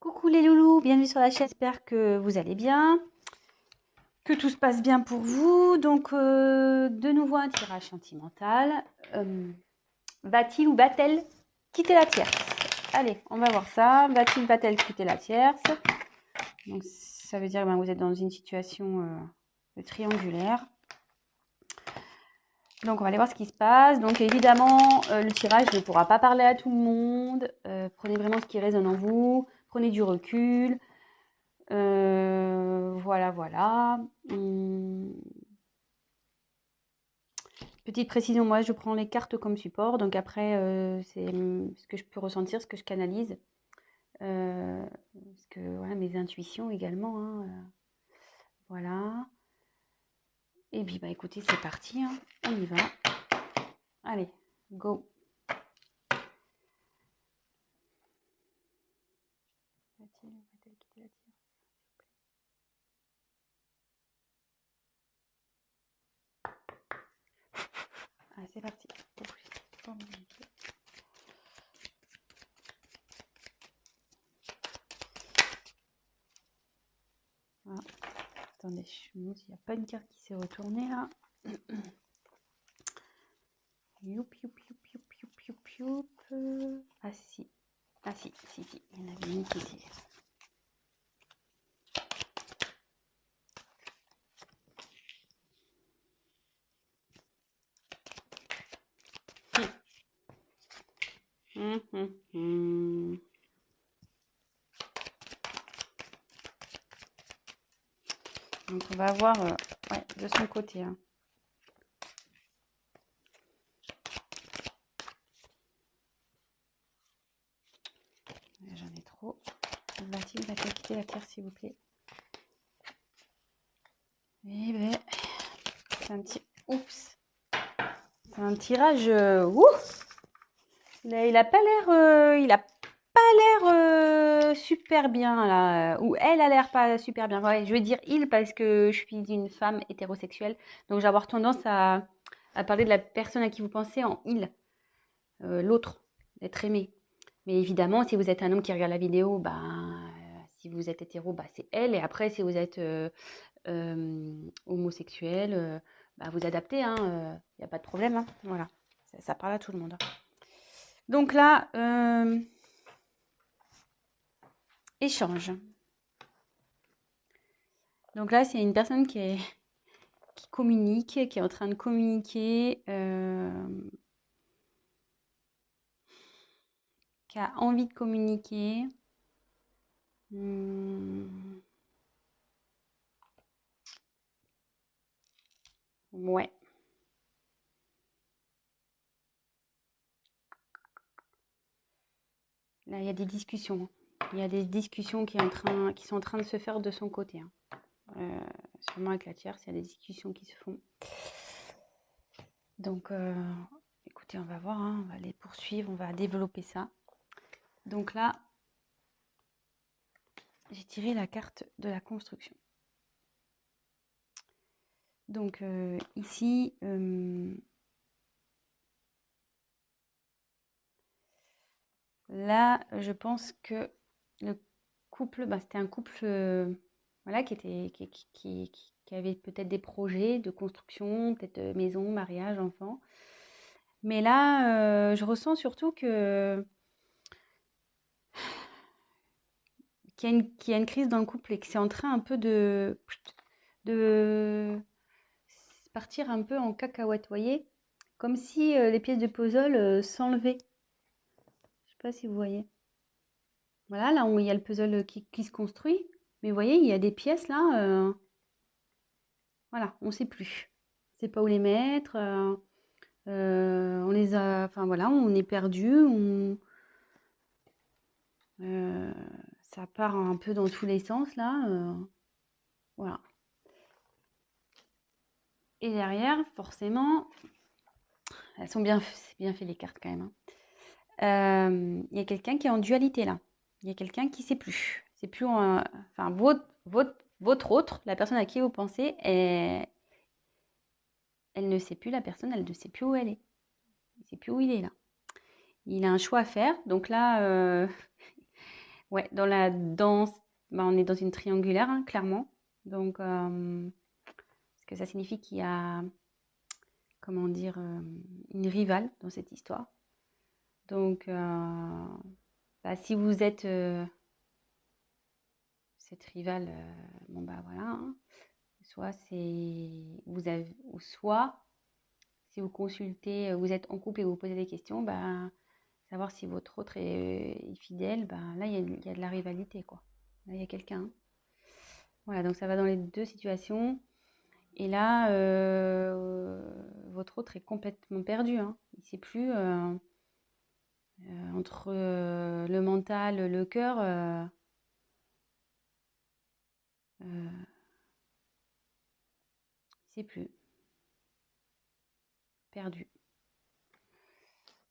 Coucou les loulous, bienvenue sur la chaîne, j'espère que vous allez bien, que tout se passe bien pour vous. Donc de nouveau un tirage sentimental. Va-t-il ou va-t-elle quitter la tierce? Allez, on va voir ça. Va-t-il, va-t-elle quitter la tierce? Donc ça veut dire que vous êtes dans une situation triangulaire. Donc on va aller voir ce qui se passe. Donc évidemment, le tirage ne pourra pas parler à tout le monde. Prenez vraiment ce qui résonne en vous. Prenez du recul. Voilà. Petite précision, moi je prends les cartes comme support, donc après c'est ce que je peux ressentir, ce que je canalise. Parce que voilà, mes intuitions également. Hein, voilà. Et puis bah écoutez, c'est parti, hein, on y va. Allez, go. Va-t-elle quitter la tierce? Allez, c'est parti. Voilà. Attendez, je me demande s'il n'y a pas une carte qui s'est retournée là. Youp. Ah si. Il y en avait une qui était. Donc on va voir ouais, de son côté. Hein. J'en ai trop. Va-t-il quitter la terre, s'il vous plaît? Eh ben, c'est un petit... Oups. C'est un tirage... Il a pas l'air super bien là, ou elle a l'air pas super bien. Ouais, je veux dire il parce que je suis une femme hétérosexuelle, donc j'ai avoir tendance à parler de la personne à qui vous pensez en il, l'autre, l'être aimé. Mais évidemment, si vous êtes un homme qui regarde la vidéo, si vous êtes hétéro, c'est elle. Et après, si vous êtes homosexuel, vous adaptez, il n'y a pas de problème. Hein, voilà, ça parle à tout le monde. Hein. Donc là, échange. Donc là, c'est une personne qui communique, qui est en train de communiquer, qui a envie de communiquer. Ouais. Là, il y a des discussions. Il y a des discussions qui sont en train de se faire de son côté. Hein. Sûrement avec la tierce, il y a des discussions qui se font. Donc, écoutez, on va voir, hein, on va les poursuivre, on va développer ça. Donc là, j'ai tiré la carte de la construction. Donc ici, là, je pense que le couple, c'était un couple voilà, qui avait peut-être des projets de construction, peut-être maison, mariage, enfant. Mais là, je ressens surtout qu'il y a une crise dans le couple et que c'est en train un peu de partir un peu en cacahuète, voyez? Comme si les pièces de puzzle s'enlevaient. Je sais pas si vous voyez. Voilà, là où il y a le puzzle qui se construit. Mais vous voyez, il y a des pièces là, voilà, on ne sait plus. On ne sait pas où les mettre. On les a, enfin voilà, on est perdu. Ça part un peu dans tous les sens là. Voilà. Et derrière, forcément, elles sont c'est bien fait les cartes quand même. Hein. Il y a quelqu'un qui est en dualité là. Il y a quelqu'un qui ne sait plus. C'est plus, enfin votre autre, la personne à qui vous pensez, elle ne sait plus la personne, elle ne sait plus où elle est. Il ne sait plus où il est là. Il a un choix à faire. Donc là, Ouais, dans la danse, bah, on est dans une triangulaire, hein, clairement. Donc, parce que ça signifie qu'il y a, comment dire, une rivale dans cette histoire. Donc, bah, si vous êtes cette rivale, bon bah voilà, hein. Soit c'est vous avez, ou soit si vous consultez, vous êtes en couple et vous posez des questions, bah, savoir si votre autre est fidèle, bah, là il y a de la rivalité quoi. Là il y a quelqu'un. Voilà, donc ça va dans les deux situations. Et là, votre autre est complètement perdu, hein. Il ne sait plus entre le mental, le cœur. Il ne sait plus. Perdu.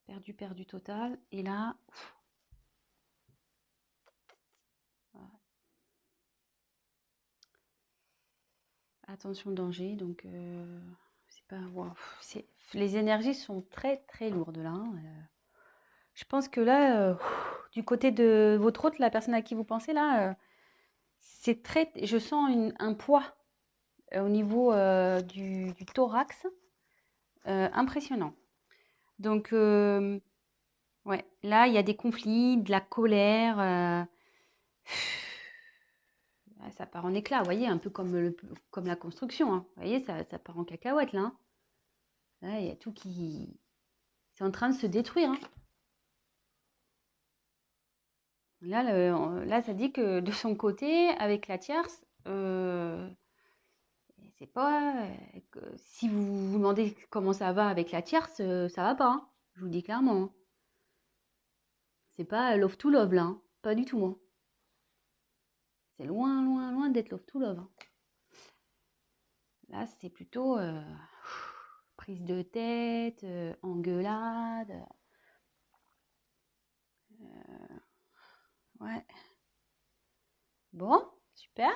Perdu, perdu total. Et là, voilà. Attention danger. Donc, c'est pas. Wow, les énergies sont très très lourdes là, hein. Je pense que là, du côté de votre autre, la personne à qui vous pensez là, c'est très. Je sens un poids au niveau du thorax impressionnant. Donc, ouais, là, il y a des conflits, de la colère. Ça part en éclats, vous voyez, un peu comme la construction, hein. Vous voyez, ça part en cacahuète, là, hein. Là, il y a tout qui... C'est en train de se détruire, hein. Là, ça dit que de son côté, avec la tierce, c'est pas... si vous vous demandez comment ça va avec la tierce, ça va pas, hein. Je vous le dis clairement, hein. C'est pas love to love, là, hein. Pas du tout, hein. C'est loin, loin, loin d'être love to love, hein. Là, c'est plutôt prise de tête, engueulade. Ouais. Bon, super.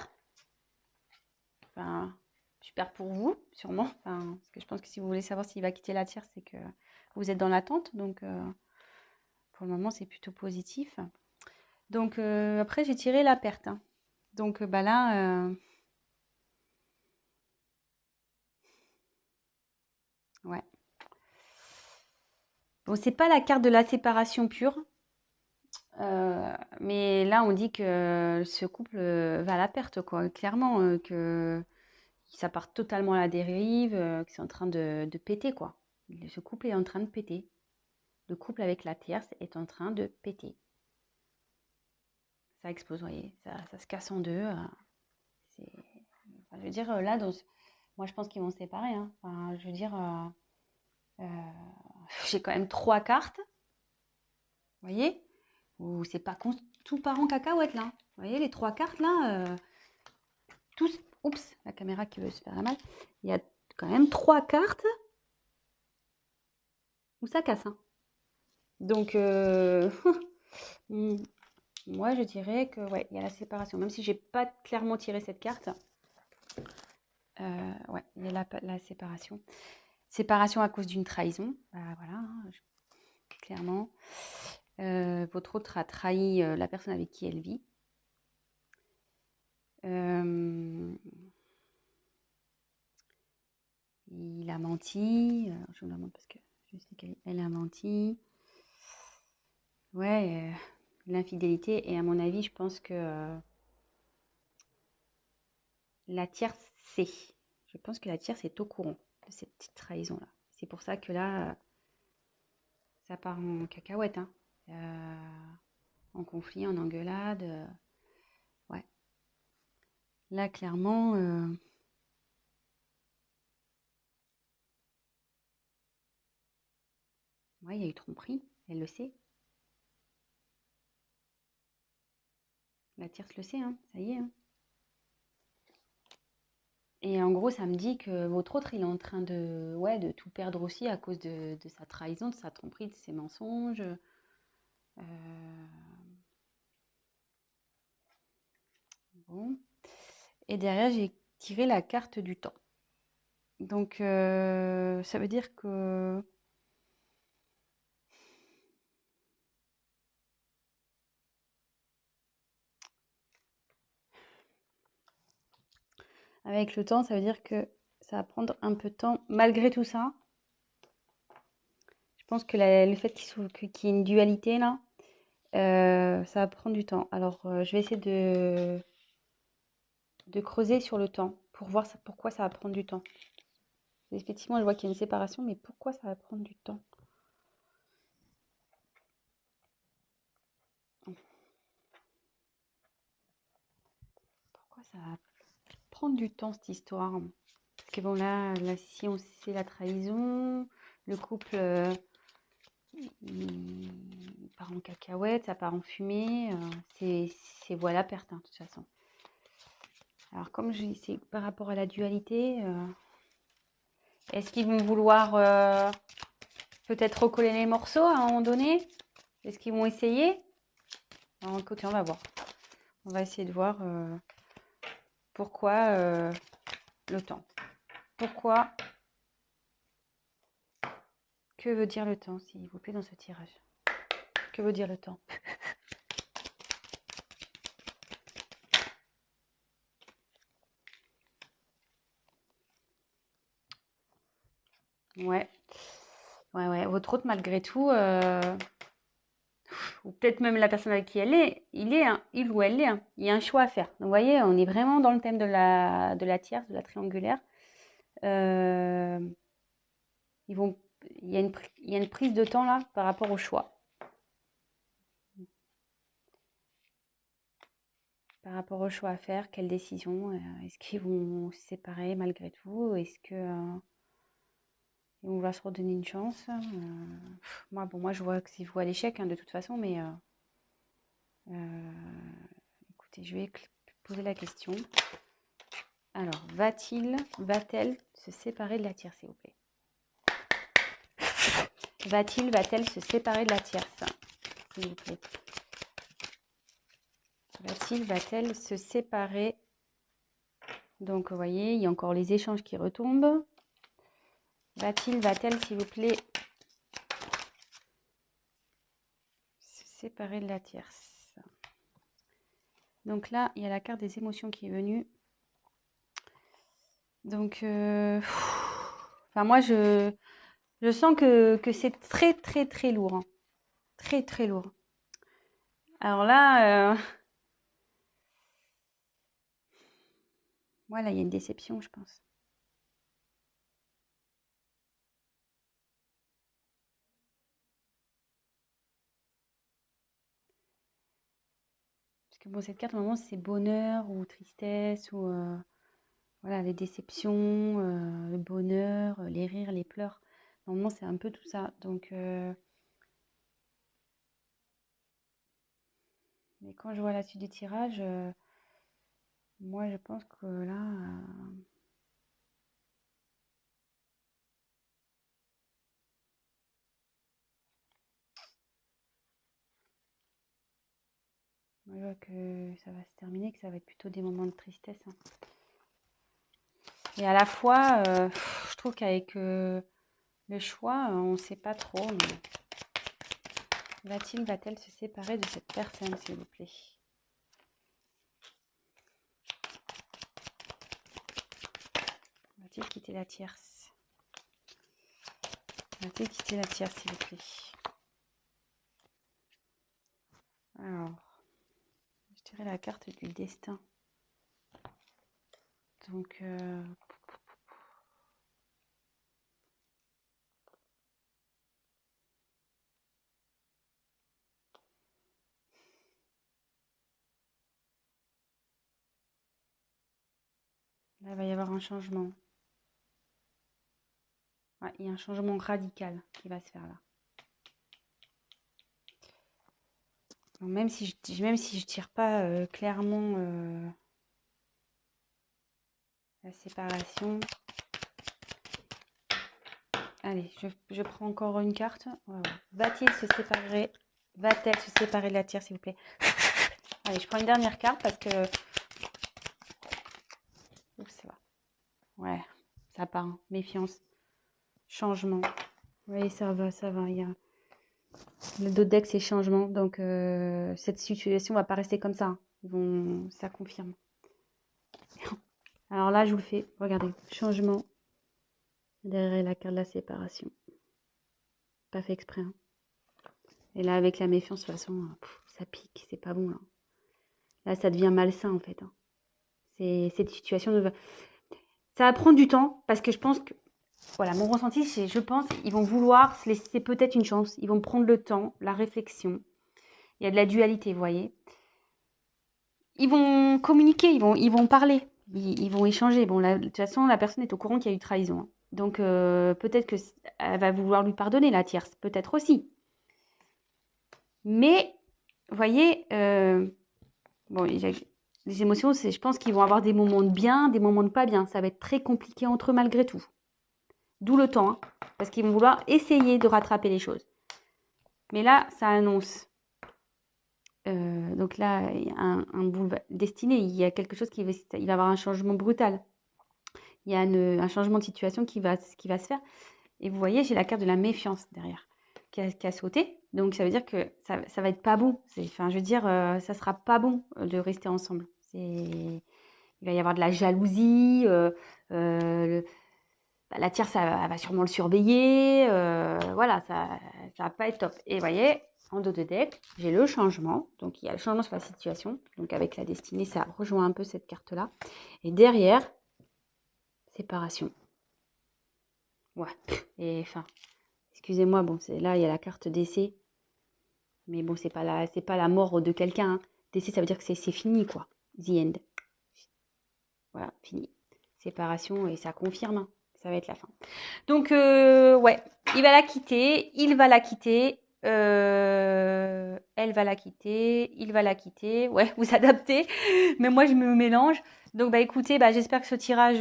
Enfin, super pour vous, sûrement. Enfin, parce que je pense que si vous voulez savoir s'il va quitter la tierce, c'est que vous êtes dans l'attente. Donc, pour le moment, c'est plutôt positif. Donc, après, j'ai tiré la perte, hein. Donc, bah là, ouais. Bon, c'est pas la carte de la séparation pure. Mais là, on dit que ce couple va à la perte, quoi. Clairement, que ça part totalement à la dérive, que c'est en train de péter, quoi. Ce couple est en train de péter. Le couple avec la tierce est en train de péter. Ça explose, vous voyez, ça se casse en deux. Enfin, je veux dire, là, moi, je pense qu'ils vont se séparer, hein. Enfin, je veux dire, euh, j'ai quand même trois cartes, vous voyez, où c'est pas tout part en cacahuète, là. Vous voyez, les trois cartes, là, tous... Oups, la caméra qui veut se faire la mal. Il y a quand même trois cartes où ça casse, hein. Donc, moi, je dirais que, ouais, il y a la séparation. Même si j'ai pas clairement tiré cette carte, ouais, il y a la séparation. Séparation à cause d'une trahison. Bah, voilà, hein, clairement. Votre autre a trahi la personne avec qui elle vit. Il a menti. Je vous le demande parce que je sais qu'elle a menti. Ouais, l'infidélité. Et à mon avis, je pense que la tierce sait. Je pense que la tierce est au courant de cette petite trahison-là. C'est pour ça que là, ça part en cacahuète, hein. En conflit, en engueulade. Ouais. Là, clairement, ouais, il y a eu tromperie. Elle le sait. La tierce le sait, hein. Ça y est, hein. Et en gros, ça me dit que votre autre, il est en train de, ouais, de tout perdre aussi à cause de sa trahison, de sa tromperie, de ses mensonges. Bon. Et derrière, j'ai tiré la carte du temps. Donc, ça veut dire que Avec le temps, ça veut dire que ça va prendre un peu de temps. Malgré tout ça, je pense que le fait qu'il y ait une dualité là, ça va prendre du temps. Alors, je vais essayer de creuser sur le temps pour voir pourquoi ça va prendre du temps. Effectivement, je vois qu'il y a une séparation, mais pourquoi ça va prendre du temps? Pourquoi ça va prendre du temps cette histoire? Parce que bon là si on sait la trahison, le couple il part en cacahuète, ça part en fumée, c'est voilà perte hein, de toute façon. Alors comme c'est par rapport à la dualité, est-ce qu'ils vont vouloir peut-être recoller les morceaux à un moment donné? Est-ce qu'ils vont essayer? Alors, écoutez, on va voir. On va essayer de voir pourquoi le temps. Pourquoi? Que veut dire le temps, s'il vous plaît, dans ce tirage? Que veut dire le temps? Ouais. Ouais. Votre hôte, malgré tout, ou peut-être même la personne avec qui elle est, il ou elle est, hein. Il y a un choix à faire. Donc, vous voyez, on est vraiment dans le thème de la tierce, de la triangulaire. Euh, il y a une prise de temps là par rapport au choix. Par rapport au choix à faire, quelle décision? Est-ce qu'ils vont se séparer malgré tout? Est-ce que ils vont vouloir se redonner une chance? Moi, je vois que c'est vous à l'échec hein, de toute façon, mais écoutez, je vais poser la question. Alors, va-t-elle se séparer de la tierce, s'il vous plaît? Va-t-elle se séparer de la tierce, s'il vous plaît? Va-t-elle se séparer? Donc, vous voyez, il y a encore les échanges qui retombent. Va-t-elle, s'il vous plaît, se séparer de la tierce? Donc là, il y a la carte des émotions qui est venue. Donc, enfin, moi, je sens que c'est très, très, très lourd. Hein. Très, très lourd. Alors là, voilà, il y a une déception, je pense. Parce que bon, cette carte, normalement, c'est bonheur ou tristesse ou voilà, les déceptions, le bonheur, les rires, les pleurs. Normalement, c'est un peu tout ça. Donc, mais quand je vois la suite du tirage, moi, je pense que là, moi, je vois que ça va se terminer, que ça va être plutôt des moments de tristesse. Hein. Et à la fois, je trouve qu'avec le choix, on ne sait pas trop. Mais va-t-elle se séparer de cette personne, s'il vous plaît? Va-t-il quitter la tierce? Va-t-il quitter la tierce, s'il vous plaît? Alors, je dirais la carte du destin. Donc, là, il va y avoir un changement. Ouais, il y a un changement radical qui va se faire là. Donc, même si je tire pas clairement la séparation. Allez, je prends encore une carte. Voilà. Va-t-il se séparer? Va-t-elle se séparer de la tierce, s'il vous plaît? Allez, je prends une dernière carte parce que... Oups, ça va. Ouais, ça part. Hein. Méfiance. Changement. Oui, ça va, ça va. Il y a... Le dos de deck, c'est changement. Donc, cette situation va pas rester comme ça. Hein. Ça confirme. Alors là, je vous le fais. Regardez, changement. Derrière la carte de la séparation. Pas fait exprès. Hein. Et là, avec la méfiance, de toute façon, ça pique. C'est pas bon, là. Là, ça devient malsain, en fait. Hein. Cette situation ça va prendre du temps, parce que je pense que... Voilà, mon ressenti, c'est, je pense, ils vont vouloir se laisser peut-être une chance. Ils vont prendre le temps, la réflexion. Il y a de la dualité, vous voyez. Ils vont communiquer, ils vont parler, ils vont échanger. Bon, de toute façon, la personne est au courant qu'il y a eu trahison. Hein. Donc, peut-être qu'elle va vouloir lui pardonner, la tierce. Peut-être aussi. Mais, vous voyez, bon, les émotions, je pense qu'ils vont avoir des moments de bien, des moments de pas bien. Ça va être très compliqué entre eux malgré tout. D'où le temps, hein, parce qu'ils vont vouloir essayer de rattraper les choses. Mais là, ça annonce. Donc là, il y a un boulevard destiné. Il y a quelque chose il va y avoir un changement brutal. Il y a un changement de situation qui va se faire. Et vous voyez, j'ai la carte de la méfiance derrière qui a sauté. Donc ça veut dire que ça va être pas bon. Enfin, je veux dire, ça sera pas bon de rester ensemble. Il va y avoir de la jalousie. La tierce, elle va sûrement le surveiller. Voilà, ça va pas être top. Et vous voyez, en dos de deck, j'ai le changement. Donc, il y a le changement sur la situation. Donc, avec la destinée, ça rejoint un peu cette carte-là. Et derrière, séparation. Ouais. Et enfin, excusez-moi, bon, là, il y a la carte décès. Mais bon, c'est pas la mort de quelqu'un. Hein. Décès, ça veut dire que c'est fini, quoi. The end. Voilà, fini. Séparation, et ça confirme. Hein. Ça va être la fin. Donc, ouais, il va la quitter, il va la quitter, elle va la quitter, il va la quitter. Ouais, vous adaptez, mais moi, je me mélange. Donc, bah, écoutez, bah, j'espère que ce tirage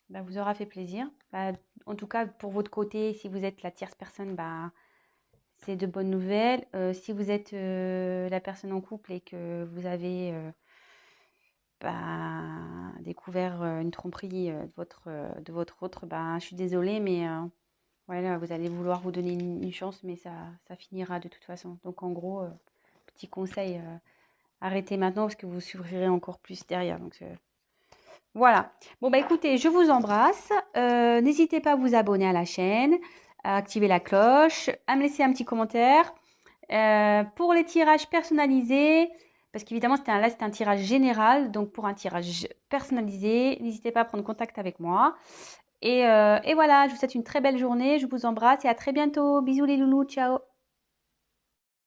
bah, vous aura fait plaisir. Bah, en tout cas, pour votre côté, si vous êtes la tierce personne, bah, c'est de bonnes nouvelles. Si vous êtes la personne en couple et que vous avez... découvert une tromperie de votre autre, je suis désolée, mais voilà, vous allez vouloir vous donner une chance, mais ça finira de toute façon. Donc en gros, petit conseil, arrêtez maintenant parce que vous souffrirez encore plus derrière. Donc voilà. Bon, bah écoutez, je vous embrasse. N'hésitez pas à vous abonner à la chaîne, à activer la cloche, à me laisser un petit commentaire. Pour les tirages personnalisés, parce qu'évidemment, c'était un tirage général. Donc, pour un tirage personnalisé, n'hésitez pas à prendre contact avec moi. Et voilà, je vous souhaite une très belle journée. Je vous embrasse et à très bientôt. Bisous les loulous, ciao.